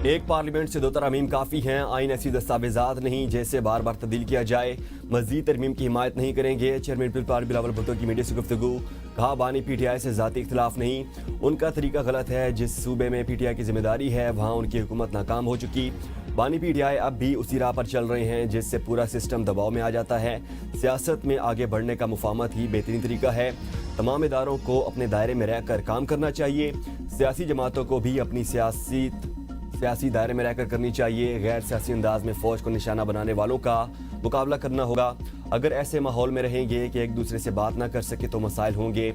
ایک پارلیمنٹ سے 2 ترامیم کافی ہیں، آئین ایسی دستاویزات نہیں جیسے بار بار تبدیل کیا جائے، مزید ترمیم کی حمایت نہیں کریں گے۔ Chairman Peoples Party Bilawal Bhutto کی میڈیا سے گفتگو، کہا بانی پی ٹی آئی سے ذاتی اختلاف نہیں، ان کا طریقہ غلط ہے، جس صوبے میں پی ٹی آئی کی ذمہ داری ہے وہاں ان کی حکومت ناکام ہو چکی، بانی پی ٹی آئی اب بھی اسی راہ پر چل رہے ہیں جس سے پورا سسٹم دباؤ میں آ جاتا ہے، سیاست میں آگے بڑھنے کا مفاہمت ہی بہترین طریقہ ہے، تمام اداروں کو اپنے دائرے میں رہ کر کام کرنا چاہیے، سیاسی جماعتوں کو بھی اپنی سیاسی دائرے میں رہ کر کرنی چاہیے، غیر سیاسی انداز میں فوج کو نشانہ بنانے والوں کا مقابلہ کرنا ہوگا، اگر ایسے ماحول میں رہیں گے کہ ایک دوسرے سے بات نہ کر سکے تو مسائل ہوں گے،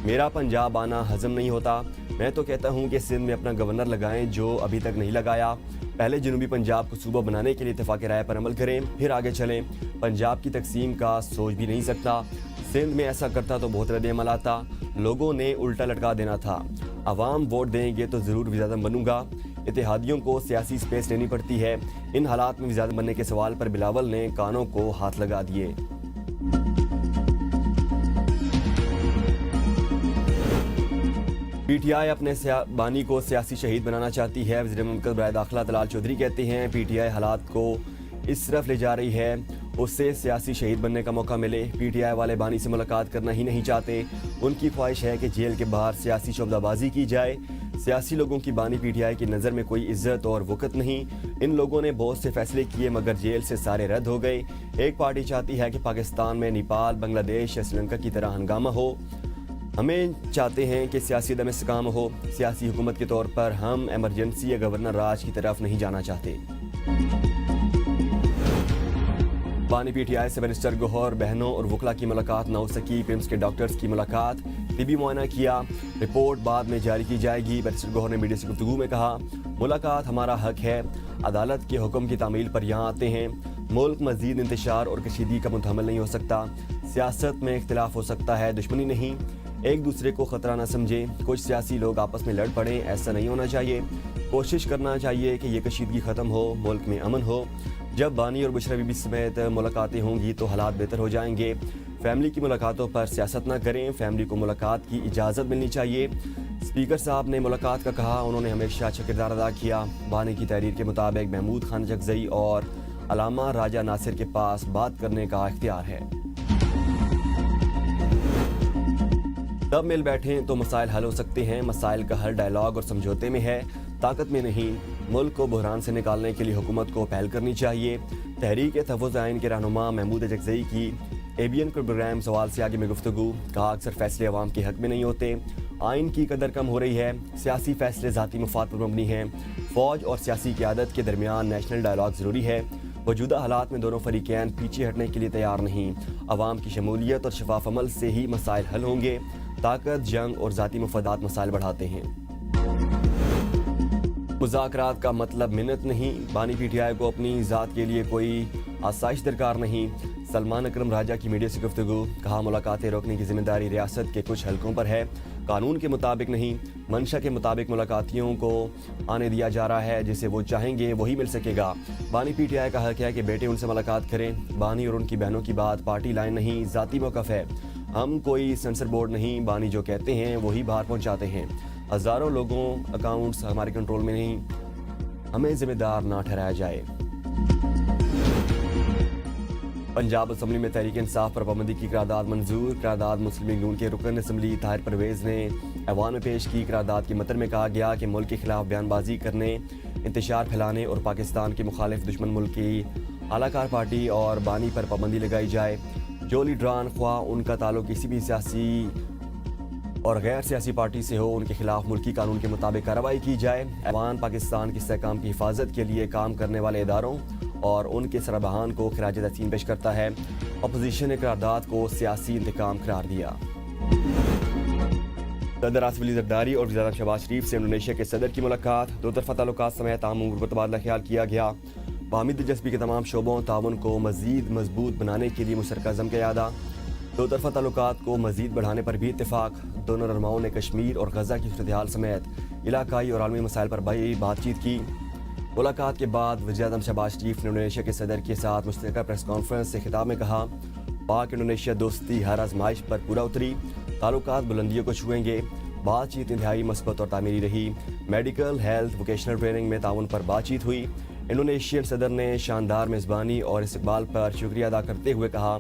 میرا پنجاب آنا ہضم نہیں ہوتا، میں تو کہتا ہوں کہ سندھ میں اپنا گورنر لگائیں جو ابھی تک نہیں لگایا، پہلے جنوبی پنجاب کو صوبہ بنانے کے لیے اتفاق رائے پر عمل کریں پھر آگے چلیں، پنجاب کی تقسیم کا سوچ بھی نہیں سکتا، سندھ میں ایسا کرتا تو بہت رد عمل آتا، لوگوں نے الٹا لٹکا دینا تھا، عوام ووٹ دیں گے تو ضرور وزیر اعظم بنوں گا، اتحادیوں کو سیاسی سپیس لینی پڑتی ہے، ان حالات میں وزیر اعظم بننے کے سوال پر بلاول نے کانوں کو ہاتھ لگا دیے۔ پی ٹی آئی اپنے بانی کو سیاسی شہید بنانا چاہتی ہے، وزیر مملکت برائے داخلہ طلال چودھری کہتے ہیں پی ٹی آئی حالات کو اس طرف لے جا رہی ہے اسے سیاسی شہید بننے کا موقع ملے، پی ٹی آئی والے بانی سے ملاقات کرنا ہی نہیں چاہتے، ان کی خواہش ہے کہ جیل کے باہر سیاسی شعبہ بازی کی جائے، سیاسی لوگوں کی بانی پی ٹی آئی کی نظر میں کوئی عزت اور وقت نہیں، ان لوگوں نے بہت سے فیصلے کیے مگر جیل سے سارے رد ہو گئے، ایک پارٹی چاہتی ہے کہ پاکستان میں نیپال، بنگلہ دیش یا سری لنکا کی طرح ہنگامہ ہو، ہمیں چاہتے ہیں کہ سیاسی عدم استحکام ہو، سیاسی حکومت کے طور پر ہم ایمرجنسی یا گورنر راج کی طرف نہیں جانا چاہتے۔ بانی پی ٹی آئی سے بیرسٹر گوہر بہنوں اور وکلا کی ملاقات نہ ہو سکی، پیمز کے ڈاکٹرز کی ملاقات، طبی معائنہ کیا، رپورٹ بعد میں جاری کی جائے گی، بیرسٹر گوہر نے میڈیا سے گفتگو میں کہا ملاقات ہمارا حق ہے، عدالت کے حکم کی تعمیل پر یہاں آتے ہیں، ملک مزید انتشار اور کشیدگی کا متحمل نہیں ہو سکتا، سیاست میں اختلاف ہو سکتا ہے دشمنی نہیں، ایک دوسرے کو خطرہ نہ سمجھیں، کچھ سیاسی لوگ آپس میں لڑ پڑیں، ایسا نہیں ہونا چاہیے، کوشش کرنا چاہیے کہ یہ کشیدگی ختم ہو، ملک میں امن ہو، جب بانی اور بشرا بی بی سمیت ملاقاتیں ہوں گی تو حالات بہتر ہو جائیں گے، فیملی کی ملاقاتوں پر سیاست نہ کریں، فیملی کو ملاقات کی اجازت ملنی چاہیے، اسپیکر صاحب نے ملاقات کا کہا انہوں نے ہمیشہ اچھا کردار ادا کیا، بانی کی تحریر کے مطابق محمود خان جگزئی اور علامہ راجہ ناصر کے پاس بات کرنے کا اختیار ہے، تب مل بیٹھیں تو مسائل حل ہو سکتے ہیں، مسائل کا حل ڈائلاگ اور سمجھوتے میں ہے، طاقت میں نہیں، ملک کو بحران سے نکالنے کے لیے حکومت کو پہل کرنی چاہیے، تحریک تحفظ آئین کے رہنما محمود جگزئی کی اے بی این کے پروگرام سوال سے آگے میں گفتگو، کہا اکثر فیصلے عوام کے حق میں نہیں ہوتے، آئین کی قدر کم ہو رہی ہے، سیاسی فیصلے ذاتی مفاد پر مبنی ہیں، فوج اور سیاسی قیادت کے درمیان نیشنل ڈائلاگ ضروری ہے، موجودہ حالات میں دونوں فریقین پیچھے ہٹنے کے لیے تیار نہیں، عوام کی شمولیت اور شفاف عمل سے ہی مسائل حل ہوں گے، طاقت، جنگ اور ذاتی مفادات مسائل بڑھاتے ہیں، مذاکرات کا مطلب منت نہیں، بانی پی ٹی آئی کو اپنی ذات کے لیے کوئی آسائش درکار نہیں، سلمان اکرم راجہ کی میڈیا سے گفتگو، کہا ملاقاتیں روکنے کی ذمہ داری ریاست کے کچھ حلقوں پر ہے، قانون کے مطابق نہیں، منشا کے مطابق ملاقاتیوں کو آنے دیا جا رہا ہے، جسے وہ چاہیں گے وہی مل سکے گا، بانی پی ٹی آئی کا حق ہے کہ بیٹے ان سے ملاقات کریں، بانی اور ان کی بہنوں کی بات پارٹی لائن نہیں، ذاتی موقف ہے، ہم کوئی سینسر بورڈ نہیں، بانی جو کہتے ہیں وہی باہر پہنچاتے ہیں، ہزاروں لوگوں اکاؤنٹس ہمارے کنٹرول میں نہیں، ہمیں ذمہ دار نہ ٹھہرایا جائے۔ پنجاب اسمبلی میں تحریک انصاف پر پابندی کی قرارداد منظور، قرارداد مسلم لیگ نون کے رکن اسمبلی طاہر پرویز نے ایوان میں پیش کی، قرارداد کے متن میں کہا گیا کہ ملک کے خلاف بیان بازی کرنے، انتشار پھیلانے اور پاکستان کے مخالف دشمن ملک کی اعلیٰ کار پارٹی اور بانی پر پابندی لگائی جائے، جو لیڈران خواہ ان کا تعلق کسی بھی سیاسی اور غیر سیاسی پارٹی سے ہو، ان کے خلاف ملکی قانون کے مطابق کارروائی کی جائے، ایوان پاکستان کے استحکام کی حفاظت کے لیے کام کرنے والے اداروں اور ان کے سربراہان کو خراج تحسین پیش کرتا ہے، اپوزیشن نے قرارداد کو سیاسی انتقام قرار دیا۔ صدر آصف علی زرداری اور وزیر اعظم شہباز شریف سے انڈونیشیا کے صدر کی ملاقات، دو طرفہ تعلقات سمیت عام امور پر تبادلہ خیال کیا گیا، باہمی دلچسپی کے تمام شعبوں تعاون کو مزید مضبوط بنانے کے لیے مشترکہ عزم کا اعادہ، دو طرفہ تعلقات کو مزید بڑھانے پر بھی اتفاق، دونوں رہنماؤں نے کشمیر اور غزہ کی صورتحال سمیت علاقائی اور عالمی مسائل پر بات چیت کی، ملاقات کے بعد وزیر اعظم شہباز شریف نے انڈونیشیا کے صدر کے ساتھ مشترکہ پریس کانفرنس سے خطاب میں کہا پاک انڈونیشیا دوستی ہر آزمائش پر پورا اتری، تعلقات بلندیوں کو چھوئیں گے، بات چیت انتہائی مثبت اور تعمیری رہی۔ میڈیکل، ہیلتھ، ووکیشنل ٹریننگ میں تعاون پر بات چیت ہوئی۔ انڈونیشین صدر نے شاندار میزبانی اور استقبال پر شکریہ ادا کرتے ہوئے کہا،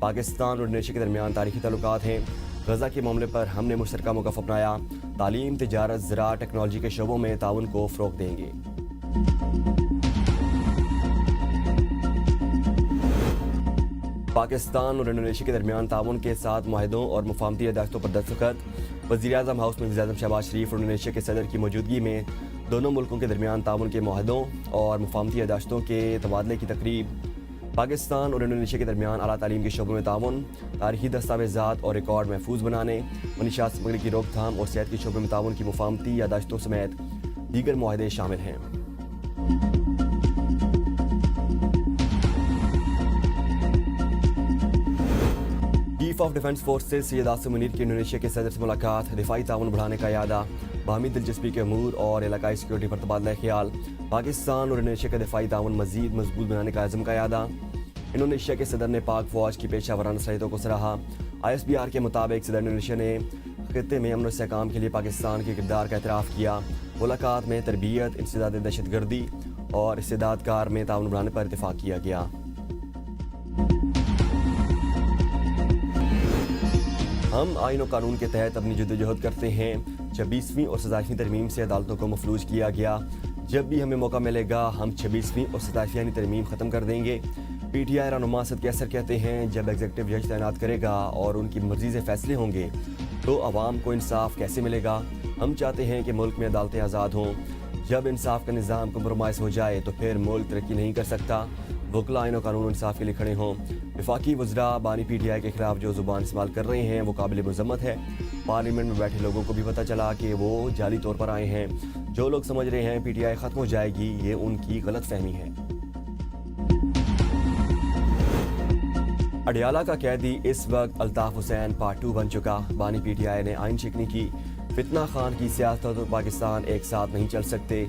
پاکستان اور انڈونیشیا کے درمیان تاریخی تعلقات ہیں۔ غزہ کے معاملے پر ہم نے مشترکہ موقف اپنایا۔ تعلیم، تجارت، زراعت، ٹیکنالوجی کے شعبوں میں تعاون کو فروغ دیں گے۔ پاکستان اور انڈونیشیا کے درمیان تعاون کے ساتھ معاہدوں اور مفاہمتی یادداشتوں پر دستخط۔ وزیر اعظم ہاؤس میں وزیر اعظم شہباز شریف اور انڈونیشیا کے صدر کی موجودگی میں دونوں ملکوں کے درمیان تعاون کے معاہدوں اور مفاہمتی یادداشتوں کے تبادلے کی تقریب۔ پاکستان اور انڈونیشیا کے درمیان اعلیٰ تعلیم کے شعبوں میں تعاون، تاریخی دستاویزات اور ریکارڈ محفوظ بنانے، منشیات سمگلنگ کی روک تھام اور صحت کے شعبے میں تعاون کی مفاہمتی یادداشتوں سمیت دیگر معاہدے شامل ہیں۔ Chief of defence forces Syed Asim Munir کی انڈونیشیا کے صدر سے ملاقات۔ دفاعی تعاون بڑھانے کا اعادہ، باہمی دلچسپی کے امور اور علاقائی سیکورٹی پر تبادلہ خیال۔ پاکستان اور انڈونیشیا کا دفاعی تعاون مزید مضبوط بنانے کا عزم کا اعادہ۔ انڈونیشیا کے صدر نے پاک فوج کی پیشہ ورانہ صلاحیتوں کو سراہا۔ ISBR کے مطابق صدر انڈونیشیا نے خطے میں امن و استحکام کے لیے پاکستان کے کردار کا اعتراف کیا۔ ملاقات میں تربیت، انسداد دہشت گردی اور استعداد کار میں تعاون بڑھانے پر اتفاق کیا گیا۔ ہم آئین و قانون کے تحت اپنی جدوجہد کرتے ہیں۔ 26ویں اور 27ویں ترمیم سے عدالتوں کو مفلوج کیا گیا۔ جب بھی ہمیں موقع ملے گا ہم 26ویں اور 27ویں ترمیم ختم کر دیں گے۔ PTI رہنما اسد کیسر کہتے ہیں، جب ایگزیکٹو جج تعینات کرے گا اور ان کی مرضی سے فیصلے ہوں گے تو عوام کو انصاف کیسے ملے گا؟ ہم چاہتے ہیں کہ ملک میں عدالتیں آزاد ہوں۔ جب انصاف کا نظام کمپرومائز ہو جائے تو پھر ملک ترقی نہیں کر سکتا۔ وکلا آئین و قانون انصاف کے لیے کھڑے ہوں۔ وفاقی وزراء بانی PTI کے خلاف جو زبان استعمال کر رہے ہیں وہ قابل مذمت ہے۔ پارلیمنٹ میں بیٹھے لوگوں کو بھی پتہ چلا کہ وہ جعلی طور پر آئے ہیں۔ جو لوگ سمجھ رہے ہیں PTI ختم ہو جائے گی، یہ ان کی غلط فہمی ہے۔ اڈیالہ کا قیدی اس وقت الطاف حسین پارٹ 2 بن چکا۔ بانی PTI نے آئین شکنی کی۔ فتنہ خان کی سیاست اور پاکستان ایک ساتھ نہیں چل سکتے۔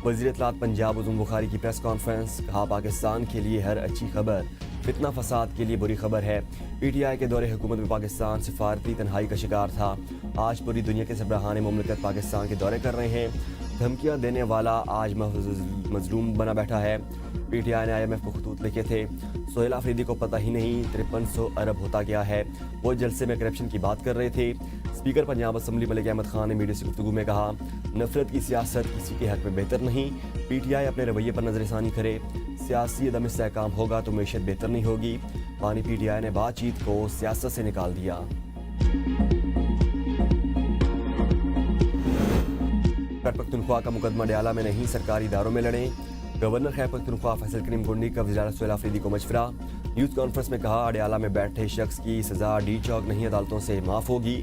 وزیر اطلاعات پنجاب عظیم بخاری کی پریس کانفرنس، کہا پاکستان کے لیے ہر اچھی خبر فتنہ فساد کے لیے بری خبر ہے۔ PTI کے دور حکومت میں پاکستان سفارتی تنہائی کا شکار تھا۔ آج پوری دنیا کے سربراہان مملکت پاکستان کے دورے کر رہے ہیں۔ دھمکیاں دینے والا آج مظلوم بنا بیٹھا ہے۔ PTI نے IMF کو خطوط لکھے تھے۔ سہیل آفریدی کو پتہ ہی نہیں 5300 ارب ہوتا کیا ہے۔ وہ جلسے میں کرپشن کی بات کر رہے تھے۔ اسپیکر پنجاب اسمبلی ملک احمد خان نے میڈیا سے گفتگو میں کہا، نفرت کی سیاست کسی کے حق میں بہتر نہیں۔ PTI اپنے رویے پر نظر ثانی کرے۔ سیاسی عدم استحکام ہوگا تو معیشت بہتر نہیں ہوگی۔ بانی PTI نے بات چیت کو سیاست سے نکال دیا۔ خیبر پختونخوا کا مقدمہ اڈیالہ میں نہیں، سرکاری اداروں میں لڑیں۔ گورنر خیبر پختونخوا فیصل کریم گنڈی کا وزیر اعلیٰ سہیل آفریدی کو مشورہ۔ نیوز کانفرنس میں کہا، اڈیالہ میں بیٹھے شخص کی سزا ڈی چوک نہیں عدالتوں سے معاف ہوگی۔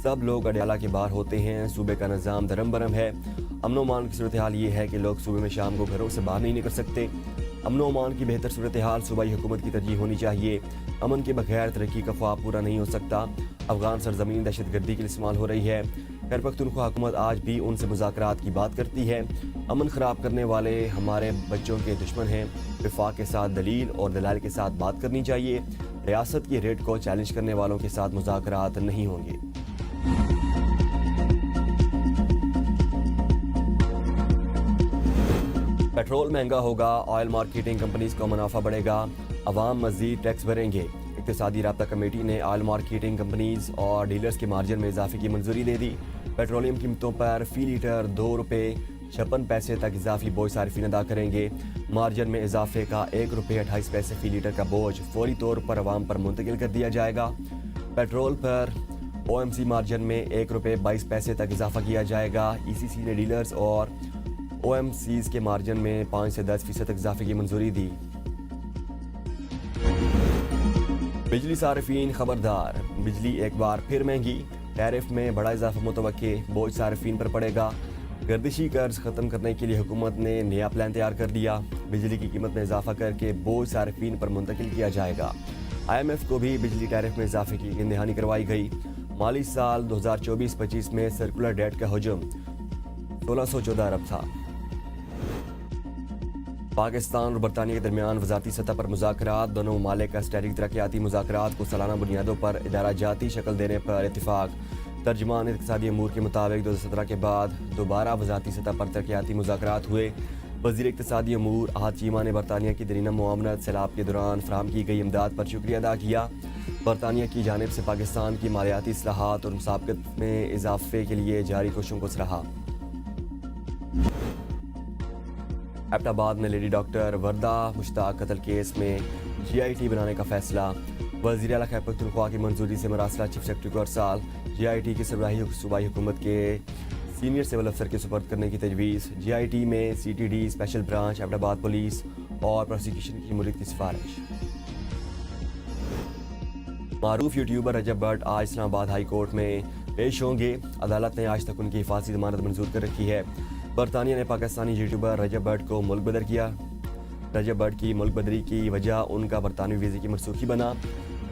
سب لوگ اڈیالہ کے باہر ہوتے ہیں۔ صوبے کا نظام درم برم ہے۔ امن و امان کی صورتحال یہ ہے کہ لوگ صوبے میں شام کو گھروں سے باہر نہیں نکل سکتے۔ امن و امان کی بہتر صورتحال صوبائی حکومت کی ترجیح ہونی چاہیے۔ امن کے بغیر ترقی کا خواب پورا نہیں ہو سکتا۔ افغان سرزمین دہشت گردی کے لیے استعمال ہو رہی ہے۔ خیبر پختونخوا حکومت آج بھی ان سے مذاکرات کی بات کرتی ہے۔ امن خراب کرنے والے ہمارے بچوں کے دشمن ہیں۔ وفاق کے ساتھ دلیل اور دلائل کے ساتھ بات کرنی چاہیے۔ ریاست کی ریٹ کو چیلنج کرنے والوں کے ساتھ مذاکرات نہیں ہوں گے۔ پیٹرول مہنگا ہوگا، آئل مارکیٹنگ کمپنیز کو منافع بڑھے گا، عوام مزید ٹیکس بھریں گے۔ اقتصادی رابطہ کمیٹی نے آئل مارکیٹنگ کمپنیز اور ڈیلرز کے مارجن میں اضافے کی منظوری دے دی۔ پیٹرولیم قیمتوں پر فی لیٹر ₹2.56 تک اضافی بوجھ صارفین ادا کریں گے۔ مارجن میں اضافے کا ₹1.28 فی لیٹر کا بوجھ فوری طور پر عوام پر منتقل کر دیا جائے گا۔ پیٹرول پر OMC مارجن میں ₹1.22 تک اضافہ کیا جائے گا۔ ECC نے ڈیلرز اور OMCs کے مارجن میں 5 سے 10% تک اضافے کی منظوری دی۔ بجلی صارفین خبردار، بجلی ایک بار پھر مہنگی، ٹیرف میں بڑا اضافہ متوقع، بوجھ صارفین پر پڑے گا۔ گردشی قرض ختم کرنے کے لیے حکومت نے نیا پلان تیار کر لیا۔ بجلی کی قیمت میں اضافہ کر کے بوجھ صارفین پر منتقل کیا جائے گا۔ IMF کو بھی بجلی ٹیرف میں اضافے کی یقین دہانی کروائی گئی۔ مالی سال 2024-25 میں سرکولر ڈیٹ کا حجم 1614 ارب تھا۔ پاکستان اور برطانیہ کے درمیان وزارتی سطح پر مذاکرات، دونوں ممالک کا اسٹریٹجک ترقیاتی مذاکرات کو سالانہ بنیادوں پر ادارہ جاتی شکل دینے پر اتفاق۔ ترجمان اقتصادی امور کے مطابق 2017 کے بعد دوبارہ وزارتی سطح پر ترقیاتی مذاکرات ہوئے۔ وزیر اقتصادی امور احد چیمہ نے برطانیہ کی دیرینہ معاونت سیلاب کے دوران فراہم کی گئی امداد پر شکریہ ادا کیا۔ برطانیہ کی جانب سے پاکستان کی مالیاتی اصلاحات اور مسابقت میں اضافے کے لیے جاری کوششوں کو سراہا۔ ایبٹ آباد میں لیڈی ڈاکٹر وردہ مشتاق قتل کیس میں GIT بنانے کا فیصلہ۔ وزیر اعلیٰ خیبر پختونخوا کی منظوری سے مراسلہ چیف سیکرٹری کو ارسال۔ GIT کی صوبائی حکومت کے سینئر سول افسر کے سپرد کرنے کی تجویز۔ GIT میں CTD اسپیشل برانچ ایبٹ آباد پولیس اور پروسیکیوشن کی شمولیت کی سفارش۔ معروف یوٹیوبر رجب بٹ آج اسلام آباد ہائی کورٹ میں پیش ہوں گے۔ عدالت نے آج تک ان کی حفاظتی ضمانت منظور کر رکھی ہے۔ برطانیہ نے پاکستانی یوٹیوبر رجب بٹ کو ملک بدر کیا۔ رجب بٹ کی ملک بدری کی وجہ ان کا برطانوی ویزے کی منسوخی بنا۔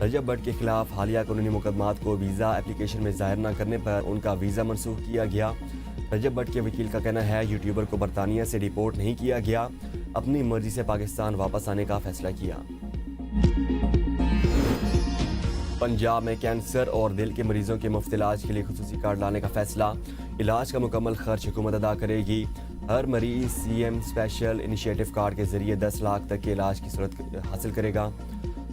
رجب بٹ کے خلاف حالیہ قانونی مقدمات کو ویزا اپلیکیشن میں ظاہر نہ کرنے پر ان کا ویزا منسوخ کیا گیا۔ رجب بٹ کے وکیل کا کہنا ہے یوٹیوبر کو برطانیہ سے ڈیپورٹ نہیں کیا گیا، اپنی مرضی سے پاکستان واپس آنے کا فیصلہ کیا۔ پنجاب میں کینسر اور دل کے مریضوں کے مفت علاج کے لیے خصوصی کارڈ لانے کا فیصلہ۔ علاج کا مکمل خرچ حکومت ادا کرے گی۔ ہر مریض CM اسپیشل انیشیٹو کارڈ کے ذریعے 10 لاکھ تک کے علاج کی سہولت حاصل کرے گا۔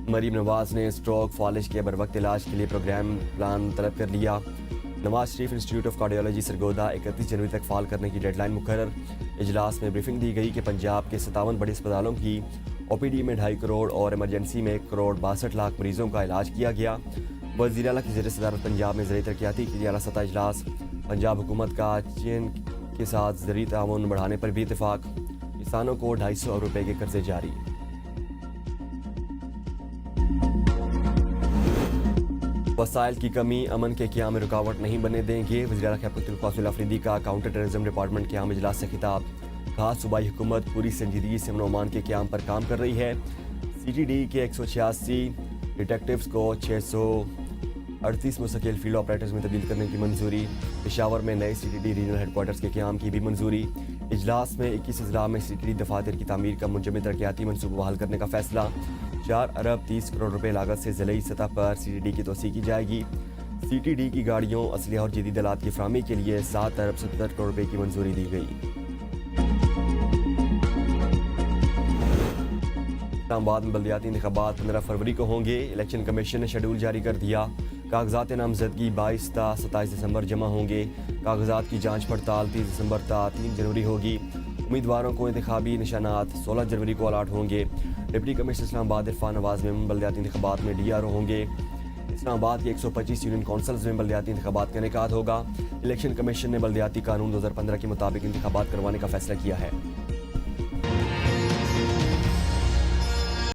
مریم نواز نے اسٹروک فالج کے بروقت علاج کے لیے پروگرام پلان طلب کر لیا۔ Nawaz Sharif institute of cardiology Sargodha 31 جنوری تک فعال کرنے کی ڈیڈ لائن مقرر۔ اجلاس میں بریفنگ دی گئی کہ پنجاب کے 57 بڑے اسپتالوں کی OPD میں 2.5 کروڑ اور ایمرجنسی میں 1 کروڑ 62 لاکھ مریضوں کا علاج کیا گیا۔ وزیر اعلیٰ کی زیر صدارت پنجاب میں زرعی ترقیاتی کی اعلیٰ سطح اجلاس۔ پنجاب حکومت کا چین کے ساتھ زرعی تعاون بڑھانے پر بھی اتفاق۔ کسانوں کو 250 ارب روپے کے قرضے جاری۔ وسائل کی کمی امن کے قیام میں رکاوٹ نہیں بننے دیں گے۔ وزیر اعلیٰ خیبر پختونخوا سہیل آفریدی کا کاؤنٹر ٹیررزم ڈپارٹمنٹ کے عام اجلاس سے خطاب۔ کہا صوبائی حکومت پوری سنجیدگی سے امن و امان کے قیام پر کام کر رہی ہے۔ CTD کے 186 ڈیٹیکٹیوز کو 638 مستقل فیلڈ آپریٹرز میں تبدیل کرنے کی منظوری۔ پشاور میں نئے CTD ریجنل ہیڈ کوارٹرز کے قیام کی بھی منظوری۔ اجلاس میں 21 اضلاع میں CTD دفاتر کی تعمیر کا منجمد ترقیاتی منصوبہ بحال کرنے کا فیصلہ۔ 4 ارب 30 کروڑ روپے لاگت سے ضلعی سطح پر CTD کی توسیع کی جائے گی۔ CTD کی گاڑیوں، اسلحہ اور جدید آلات کی فراہمی کے لیے 7 ارب 70 کروڑ روپے کی منظوری دی گئی۔ اسلام آباد میں بلدیاتی انتخابات 15 فروری کو ہوں گے۔ الیکشن کمیشن نے شیڈول جاری کر دیا۔ کاغذات نامزدگی 22 تا 27 دسمبر جمع ہوں گے۔ کاغذات کی جانچ پڑتال 30 دسمبر تا 3 جنوری ہوگی۔ امیدواروں کو انتخابی نشانات 16 جنوری کو الاٹ ہوں گے۔ ڈپٹی کمشنر اسلام آباد عرفان نواز میں بلدیاتی انتخابات میں DRO ہوں گے۔ اسلام آباد کے 125 یونین کونسلز میں بلدیاتی انتخابات کا انعقاد ہوگا۔ الیکشن کمیشن نے بلدیاتی قانون 2015 کے مطابق انتخابات کروانے کا فیصلہ کیا ہے۔